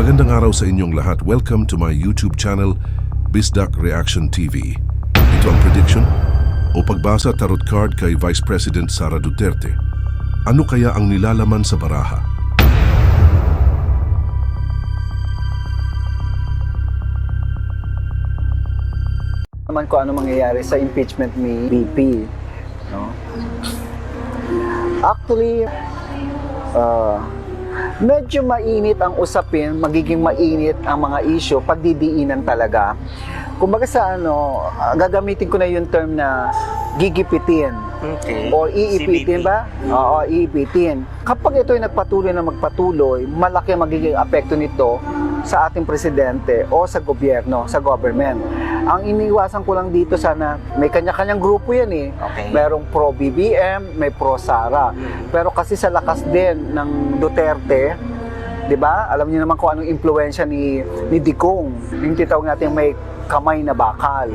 Magandang araw sa inyong lahat. Welcome to my YouTube channel, Bisdak Reaction TV. Ito ang prediction o pagbasa tarot card kay Vice President Sara Duterte. Ano kaya ang nilalaman sa baraha? Naman kung ano mangyayari sa impeachment ni BP, no? Actually, medyo mainit ang usapin, magiging mainit ang mga issue pag didiinan talaga. Kumbaga sa gagamitin ko na yung term na gigipitin. Okay. O iipitin ba? Oo, iipitin. Kapag ito ay nagpatuloy na magpatuloy, malaki ang magiging apekto nito sa ating presidente o sa gobyerno, sa government. Ang iniwasan ko lang dito, sana may kanya-kanyang grupo yan eh. Okay. Merong pro-BBM, may pro-Sara. Pero kasi sa lakas din ng Duterte, 'di ba? Alam niyo naman kung anong impluwensya ni Digong. Yung titawag natin may kamay na bakal.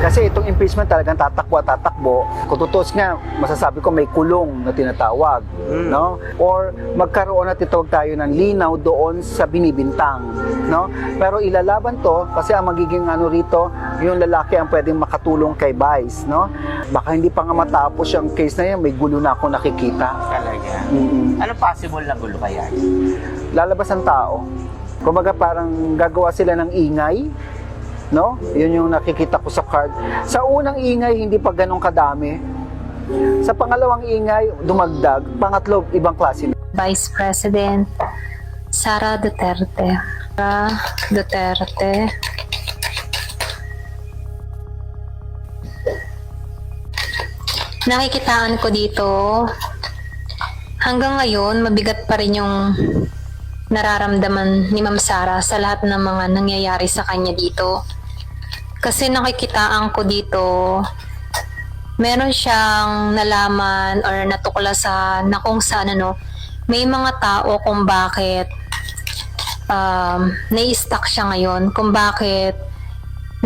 Kasi itong impeachment talagang tatakbo at tatakbo. Kung tutos nga, masasabi ko may kulong na tinatawag, no? Or magkaroon at itawag tayo ng linaw doon sa binibintang, no? Pero ilalaban to kasi ang magiging rito, yung lalaki ang pwedeng makatulong kay Vice, no? Baka hindi pa nga matapos yung case na yan, may gulo na ako nakikita. Talaga? Ano possible na gulo kaya? Lalabas ang tao. Kumbaga parang gagawa sila ng ingay, no? Yun yung nakikita ko sa card. Sa unang ingay, hindi pa ganun kadami. Sa pangalawang ingay, dumagdag. Pangatlo, ibang klase. Vice President Sara Duterte. Sara Duterte. Nakikitaan ko dito, hanggang ngayon, mabigat pa rin yung nararamdaman ni Ma'am Sara sa lahat ng mga nangyayari sa kanya dito. Kasi nakikitaan ko dito, meron siyang nalaman or natuklasan na kung saan may mga tao kung bakit nai-stuck siya ngayon, kung bakit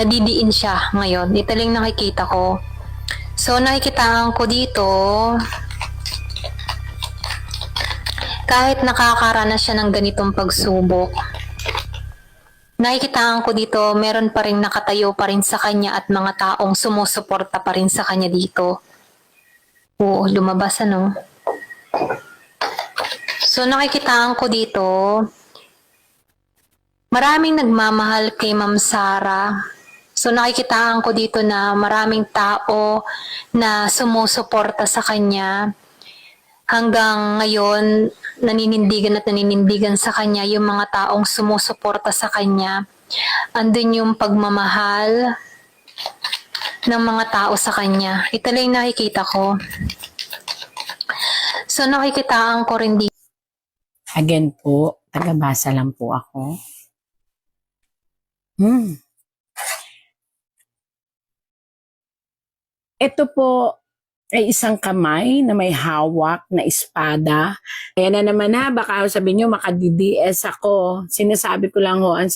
nadidiin siya ngayon. Ito lang nakikita ko. So nakikitaan ko dito, kahit nakakaranas siya ng ganitong pagsubok, nakikitaan ko dito, meron pa rin nakatayo pa rin sa kanya at mga taong sumusuporta pa rin sa kanya dito. Oo, lumabas So nakikitaan ko dito, maraming nagmamahal kay Ma'am Sara. So nakikitaan ko dito na maraming tao na sumusuporta sa kanya. Hanggang ngayon, naninindigan sa kanya yung mga taong sumusuporta sa kanya. Andun yung pagmamahal ng mga tao sa kanya. Ito lang yung nakikita ko. So nakikitaan ko rin dito. Again po, tagabasa lang po ako. Ito po ay isang kamay na may hawak na espada. Ayan na naman baka sabihin nyo makadi-DS ako. Sinasabi ko lang ang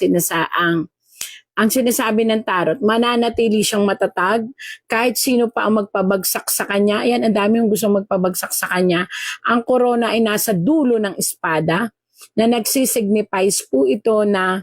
sinasabi ng tarot, mananatili siyang matatag kahit sino pa ang magpabagsak sa kanya. Ayan, ang dami yung gusto magpabagsak sa kanya. Ang corona ay nasa dulo ng espada na nagsisignifies po ito na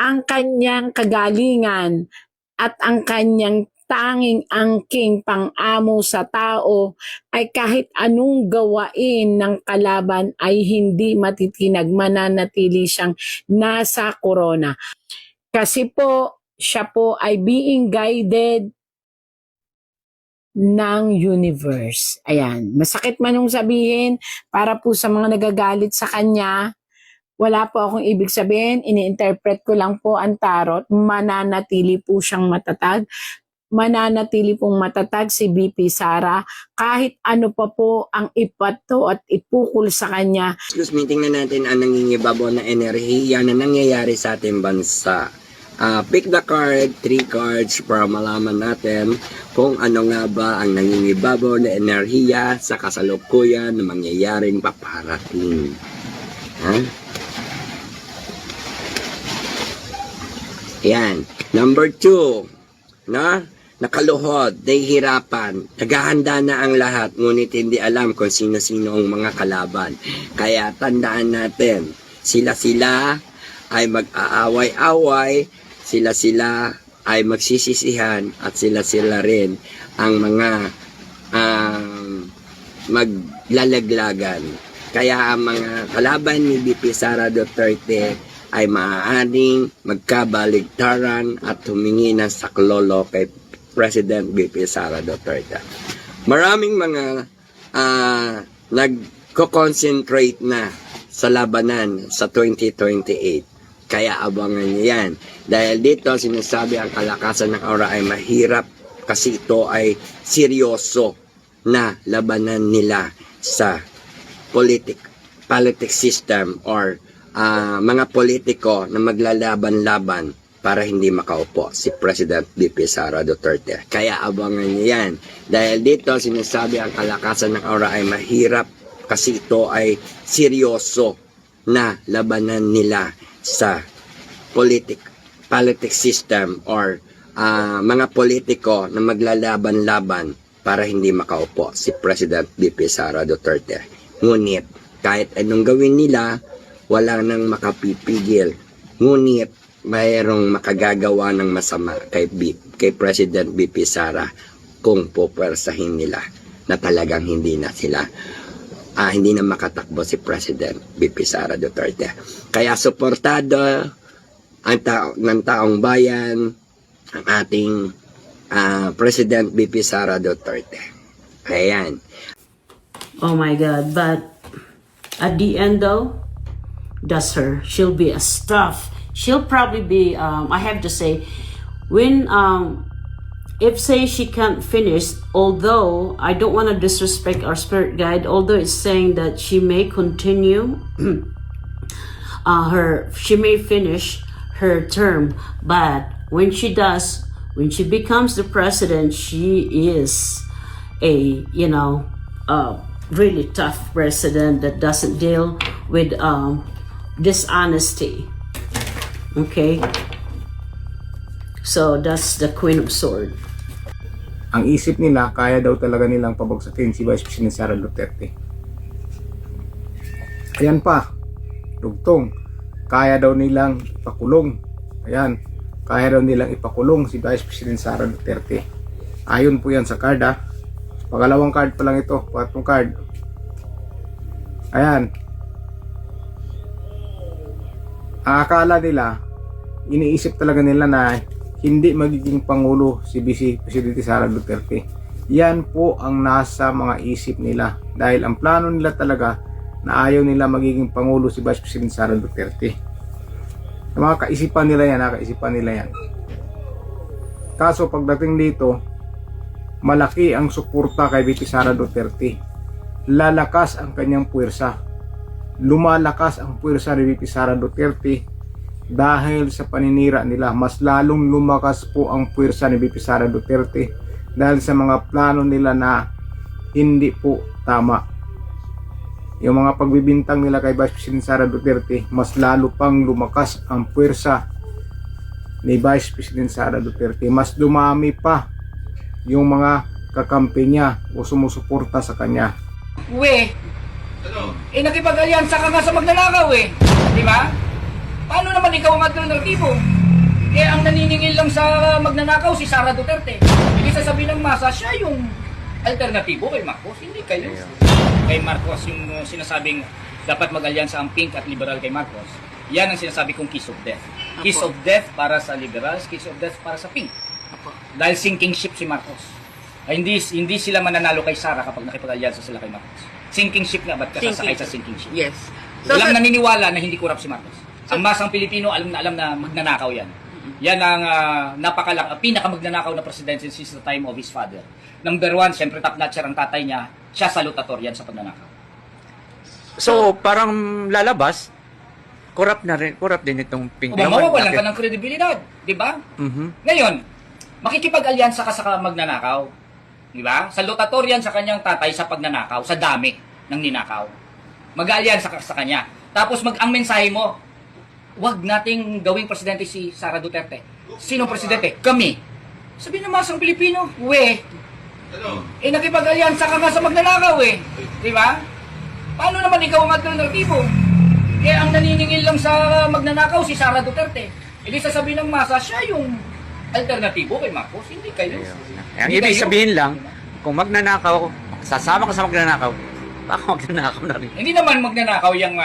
ang kanyang kagalingan at ang kanyang tanging angking pang-amo sa tao ay kahit anong gawain ng kalaban ay hindi matitinag, mananatili siyang nasa corona. Kasi po, siya po ay being guided ng universe. Ayan, masakit man yung sabihin para po sa mga nagagalit sa kanya, wala po akong ibig sabihin, ini-interpret ko lang po ang tarot, mananatili po siyang matatag. Mananatili pong matatag si BP Sara kahit ano pa po ang ipato at ipukol sa kanya. Excuse me, tingnan natin ang nangingibabaw na enerhiya na nangyayari sa ating bansa. Pick the card, 3 cards para malaman natin kung ano nga ba ang nangingibabaw na enerhiya sa kasalukuyan na mangyayaring paparating. Yan. Number 2. Nakaluhod, nahihirapan, naghahanda na ang lahat, ngunit hindi alam kung sino-sino ang mga kalaban. Kaya tandaan natin, sila ay mag-aaway-away, sila-sila ay magsisisihan at sila-sila rin ang mga maglalaglagan. Kaya ang mga kalaban ni BP Sara Duterte ay maaaring magkabaligtaran at humingi ng saklolo kay President BP Sara Duterte. Maraming mga nagko-concentrate na sa labanan sa 2028. Kaya abangan niyo yan. Dahil dito sinasabi ang kalakasan ng aura ay mahirap kasi ito ay seryoso na labanan nila sa politics system or mga politiko na maglalaban-laban para hindi makaupo si President BP Sara Duterte. Kaya abangan niyo yan. Dahil dito sinasabi ang kalakasan ng aura ay mahirap kasi ito ay seryoso na labanan nila sa politics system or mga politiko na maglalaban-laban para hindi makaupo si President BP Sara Duterte. Ngunit kahit anong gawin nila, wala nang makapipigil. Ngunit mayroong makagagawa ng masama kay President BP Sara kung pupwersahin nila na talagang hindi na makatakbo si President BP Sara Duterte. Kaya suportado ng taong bayan ang ating President BP Sara Duterte. Ayan. Oh my God, but at the end though, that's her. She'll be a stuff. She'll probably be, I have to say, when, if say she can't finish, although I don't want to disrespect our spirit guide, although it's saying that she may continue, she may finish her term, but when she does, when she becomes the president, she is a, really tough president that doesn't deal with dishonesty. Okay? So, that's the Queen of Swords. Ang isip nila, kaya daw talaga nilang pabagsakin si Vice President Sara Duterte. Ayan pa, dugtong, kaya daw nilang ipakulong. Ayan, kaya daw nilang ipakulong si Vice President Sara Duterte. Ayon po yan sa card ha. Pangalawang card pa lang ito, pangatlong card. Ayan. Ang akala nila, iniisip talaga nila na hindi magiging Pangulo si Vice Presidente Sara Duterte. Yan po ang nasa mga isip nila. Dahil ang plano nila talaga na ayaw nila magiging Pangulo si Vice President Sara Duterte. Sa mga kaisipan nila yan, nakaisipan nila yan. Kaso pagdating dito, malaki ang suporta kay VP Sara Duterte. Lalakas ang kanyang puwersa. Lumalakas ang puwersa ni VP Sara Duterte dahil sa paninira nila. Mas lalong lumakas po ang puwersa ni VP Sara Duterte dahil sa mga plano nila na hindi po tama. Yung mga pagbibintang nila kay Vice President Sara Duterte, mas lalo pang lumakas ang puwersa ni Vice President Sara Duterte. Mas dumami pa yung mga kakampi niya o sumusuporta sa kanya. Nakipag-alyansa ka nga sa magnanakaw di ba? Paano naman ikaw ang alternatibo? Ang naniningil lang sa magnanakaw si Sara Duterte. Hindi sasabihin ng masa, siya yung alternatibo kay Marcos, hindi kayo. Kay Marcos yung sinasabing dapat mag-alyansa ang Pink at Liberal kay Marcos. Yan ang sinasabi kong kiss of death. Kiss of death para sa Liberals, kiss of death para sa Pink. Dahil sinking ship si Marcos. Ay, hindi sila mananalo kay Sara kapag nakipag-alyansa sila kay Marcos. Sinking ship nga, ba't kasasakay sa sinking ship? Yes. Walang naniniwala na hindi corrupt si Marcos. Ang masang Pilipino, alam na magnanakaw yan. Yan ang pinakamagnanakaw na presidente since the time of his father. Number one, siyempre top-notcher ang tatay niya, siya salutator yan sa pagnanakaw. So, parang lalabas, corrupt din itong Pink. Mawawalan ka ng kredibilidad, di ba? Mhm. Ngayon, makikipag-alyansa ka sa magnanakaw, di ba? Salutator yan sa kanyang tatay sa pagnanakaw, sa dami ng ninakaw. Mag-alyansa ka sa kanya. Tapos ang mensahe mo, wag nating gawing presidente si Sara Duterte. Sinong presidente? Kami. Sabi ng masang Pilipino, nakipag-alyansa ka nga sa magnanakaw di ba? Paano naman ikaw ang alternatibo? Eh, ang naniningil lang sa magnanakaw si Sara Duterte. Hindi sasabihin ng masa, siya yung alternatibo kay Marcos, hindi kayo. Ang Hindi ibig kayo. sabihin lang, kung magnanakaw, sasama ka sa magnanakaw, baka magnanakaw na rin. Hindi naman magnanakaw yung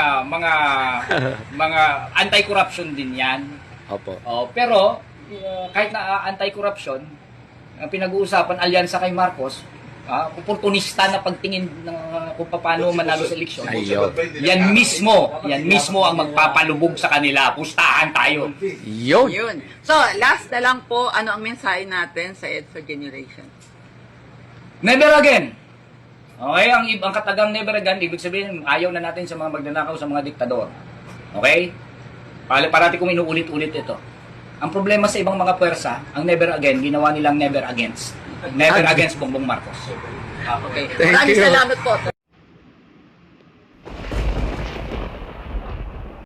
mga anti-corruption din yan. Opo. Oh, pero kahit na anti-corruption, ang pinag-uusapan alyansa kay Marcos, oportunista na pagtingin ng kung paano manalo sa eleksyon. Ayun. Yan mismo ang magpapalubog sa kanila. Pustahan tayo. Yun. Yun. So, last na lang po, ano ang mensahe natin sa EDSA generation? Never again. Okay, ang katagang never again, ibig sabihin, ayaw na natin sa mga magnanakaw, sa mga diktador. Okay? Parati kong inuulit-ulit ito. Ang problema sa ibang mga puwersa, ang never again, ginawa nilang never against. Never against Bongbong Marcos. Okay. Thank Maraming you. salamat po.